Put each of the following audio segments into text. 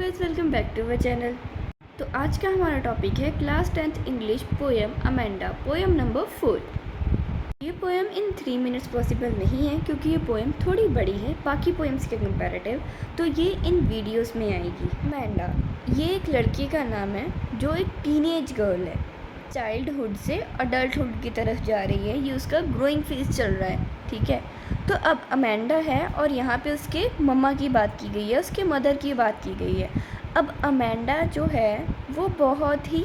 Guys, welcome back to our channel. तो आज का हमारा टॉपिक है class 10th English poem Amanda, poem number 4। ये पोएम इन 3 मिनट्स पॉसिबल नहीं है क्योंकि ये पोएम थोड़ी बड़ी है बाकी पोएम्स के कंपैरेटिव, तो ये इन वीडियोस में आएगी। अमेंडा ये एक लड़की का नाम है जो एक टीनेज गर्ल है, चाइल्डहुड से अडल्टहुड की तरफ जा रही है। ये उसका ग्रोइंग फेज चल रहा है, ठीक है। तो अब अमेंडा है और यहाँ पे उसके मम्मा की बात की गई है, उसके मदर की बात की गई है। अब अमेंडा जो है वो बहुत ही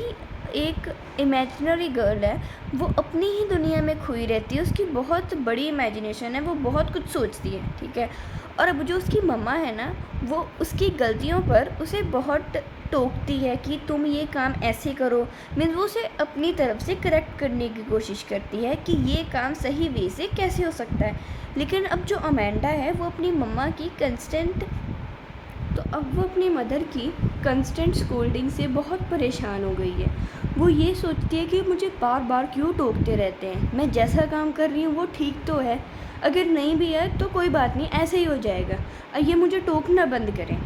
एक इमेजिनरी गर्ल है, वो अपनी ही दुनिया में खोई रहती है, उसकी बहुत बड़ी इमेजिनेशन है, वो बहुत कुछ सोचती है, ठीक है। और अब जो उसकी मम्मा है ना, वो उसकी गलतियों पर उसे बहुत टोकती है कि तुम ये काम ऐसे करो, मीन्स वो उसे अपनी तरफ से करेक्ट करने की कोशिश करती है कि ये काम सही वे से कैसे हो सकता है। लेकिन अब जो अमेंडा है वो अपनी मम्मा की अपनी मदर की कंस्टेंट स्कोल्डिंग से बहुत परेशान हो गई है। वो ये सोचती है कि मुझे बार बार क्यों टोकते रहते हैं, मैं जैसा काम कर रही हूँ वो ठीक तो है, अगर नहीं भी है तो कोई बात नहीं, ऐसे ही हो जाएगा, ये मुझे टोकना बंद करें।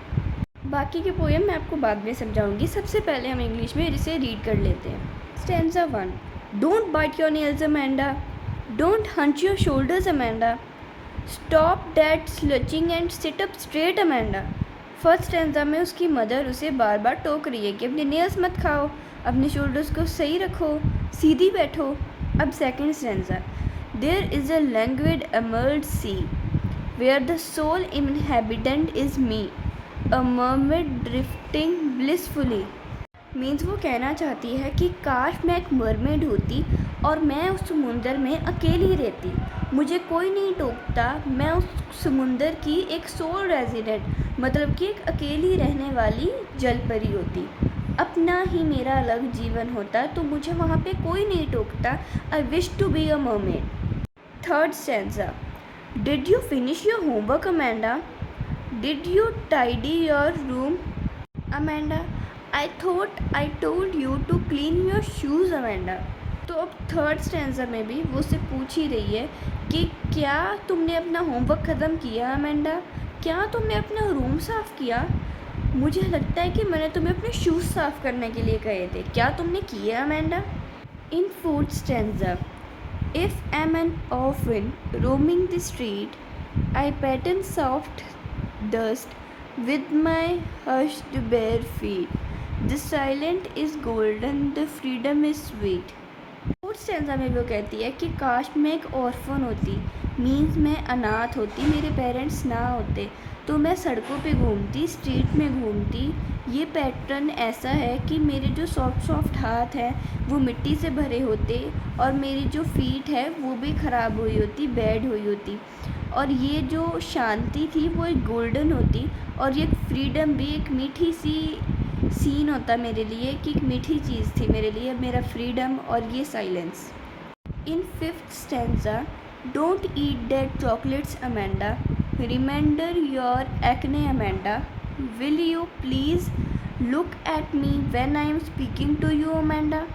बाकी के पोएम मैं आपको बाद में समझाऊंगी, सबसे पहले हम इंग्लिश में इसे रीड कर लेते हैं। Stanza 1। Don't bite your nails Amanda, don't hunch your shoulders Amanda, stop that slouching and sit up straight Amanda. First stanza में उसकी मदर उसे बार बार टोक रही है कि अपने नेल्स मत खाओ, अपने शोल्डर्स को सही रखो, सीधी बैठो। अब second stanza. There is a languid emerald sea where the sole inhabitant is me, a mermaid drifting blissfully. Means वो कहना चाहती है कि काश मैं एक मरमेड होती और मैं उस समुंदर में अकेली रहती, मुझे कोई नहीं टोकता, मैं उस समुंदर की एक सोल रेजिडेंट, मतलब कि एक अकेली रहने वाली जल परी होती, अपना ही मेरा अलग जीवन होता तो मुझे वहाँ पे कोई नहीं टोकता। I wish to be a mermaid. Third stanza. Did you finish your homework Amanda, did you tidy your room Amanda, I thought I told you to clean your shoes Amanda. तो अब थर्ड स्टैंजा में भी वो उससे पूछ ही रही है कि क्या तुमने अपना होमवर्क ख़त्म किया अमेंडा, क्या तुमने अपना रूम साफ़ किया, मुझे लगता है कि मैंने तुम्हें अपने शूज़ साफ़ करने के लिए कहे थे, क्या तुमने किया Amanda. In fourth stanza. If am an orphan roaming the street, I pattern soft dust with my hushed bare feet, the silent is golden, the freedom is sweet। Fourth stanza में वो कहती है कि काश मैं एक ऑर्फन होती, means मैं अनाथ होती, मेरे पेरेंट्स ना होते, तो मैं सड़कों पे घूमती, स्ट्रीट में घूमती। ये पैटर्न ऐसा है कि मेरे जो सॉफ्ट सॉफ्ट हाथ हैं वो मिट्टी से भरे होते और मेरी जो फीट है वो भी ख़राब हुई होती, बैड हुई होती, और ये जो शांति थी वो एक गोल्डन होती, और ये फ्रीडम भी एक मीठी सी सीन होता मेरे लिए, कि एक मीठी चीज़ थी मेरे लिए, मेरा फ्रीडम और ये silence. In fifth stanza. Don't eat that chocolates Amanda, remember your acne Amanda, will you please look at me when I am speaking to you Amanda.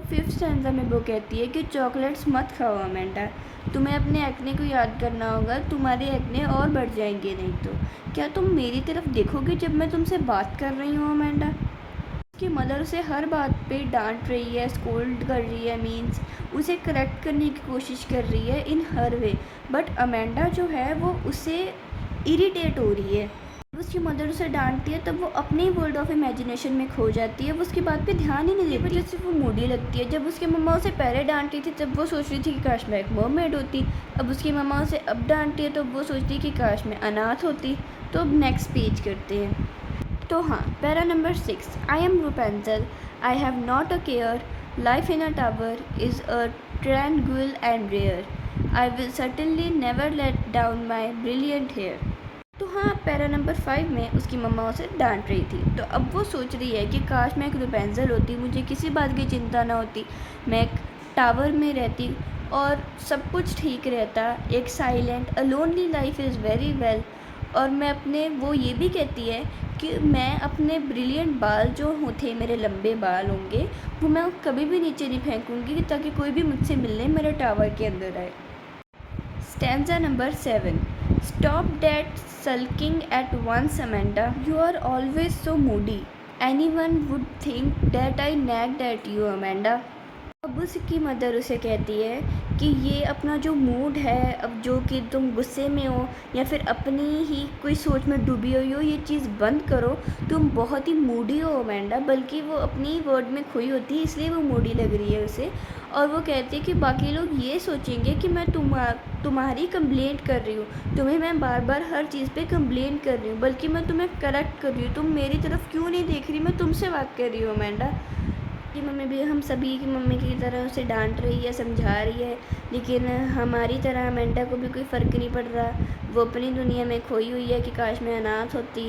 Fifth stanza में वो कहती है कि चॉकलेट्स मत खाओ अमेंडा, तुम्हें अपने एक्ने को याद करना होगा, तुम्हारे एक्ने और बढ़ जाएंगे नहीं तो। क्या तुम मेरी तरफ देखोगे जब मैं तुमसे बात कर रही हूँ अमेंडा। उसकी मदर उसे हर बात पे डांट रही है, स्कोल्ड कर रही है, मीन्स उसे करेक्ट करने की कोशिश कर रही है इन हर वे, बट अमेंडा जो है वो उसे इरिटेट हो रही है। उसकी मदर उसे डांटती है तब वो अपने ही वर्ल्ड ऑफ इमेजिनेशन में खो जाती है, वो उसकी बात पे ध्यान ही नहीं देती, वजह से वो मूडी लगती है। जब उसकी मम्मा उसे पहले डांटती थी तब वो सोच रही थी कि काश मैं एक मरमेड होती, अब उसकी मम्मा उसे अब डांटती है तो वो सोचती है कि काश मैं अनाथ होती। तो अब नेक्स्ट पेज करते हैं। तो हाँ, para number 6। I am Rapunzel, I have not a care, life in a tower is a tranquil and rare, I will certainly never let down my brilliant hair. तो हाँ, पैरा नंबर 5 में उसकी मम्मा उसे डांट रही थी, तो अब वो सोच रही है कि काश मैं एक रूपेंजल होती, मुझे किसी बात की चिंता ना होती, मैं एक टावर में रहती और सब कुछ ठीक रहता, एक silent a lonely life is very well. और मैं अपने वो ये भी कहती है कि मैं अपने ब्रिलियंट बाल जो होते, मेरे लंबे बाल होंगे, वो मैं कभी भी नीचे नहीं फेंकूँगी ताकि कोई भी मुझसे मिलने मेरे टावर के अंदर आए। Stanza number 7। Stop that sulking at once, Amanda. You are always so moody. Anyone would think that I nagged at you, Amanda. अब उसकी मदर उसे कहती है कि ये अपना जो मूड है, अब जो कि तुम गुस्से में हो या फिर अपनी ही कोई सोच में डूबी हुई हो, ये चीज़ बंद करो। तुम बहुत ही मूडी हो अमेंडा, बल्कि वो अपनी वर्ड में खोई होती है इसलिए वो मूडी लग रही है उसे। और वो कहती है कि बाकी लोग ये सोचेंगे कि मैं तुम्हारी कंप्लेंट कर रही हूँ, तुम्हें मैं बार बार हर चीज़ पे कंप्लेंट कर रही हूँ, बल्कि मैं तुम्हें करेक्ट कर रही हूँ। तुम मेरी तरफ क्यों नहीं देख रही? मैं तुमसे बात कर रही हूँ अमेंडा। कि मम्मी भी हम सभी की मम्मी की तरह उसे डांट रही है, समझा रही है, लेकिन हमारी तरह अमेंडा को भी कोई फ़र्क नहीं पड़ रहा। वो अपनी दुनिया में खोई हुई है कि काश मैं अनाथ होती,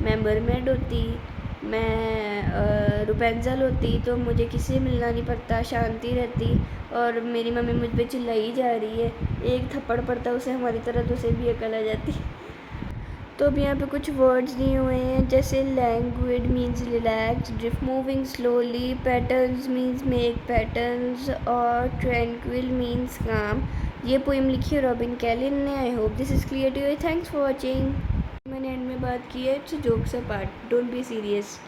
मैं मरमेड होती, मैं रुपेंजल होती तो मुझे किसी से मिलना नहीं पड़ता, शांति रहती। और मेरी मम्मी मुझ पे चिल्लाई जा रही है, एक थप्पड़ पड़ता उसे हमारी तरह तो उसे भी अकल आ जाती। तो अब यहाँ पे कुछ वर्ड्स दिए हुए हैं, जैसे languid means relax, drift moving slowly, patterns means make patterns, और ट्रैंक्विल मीन्स काम। ये पोइम लिखी है रॉबिन कैलिन ने। I hope this is clear to you. Thanks for watching. मैंने एंड में बात की है, it's jokes apart, don't be serious.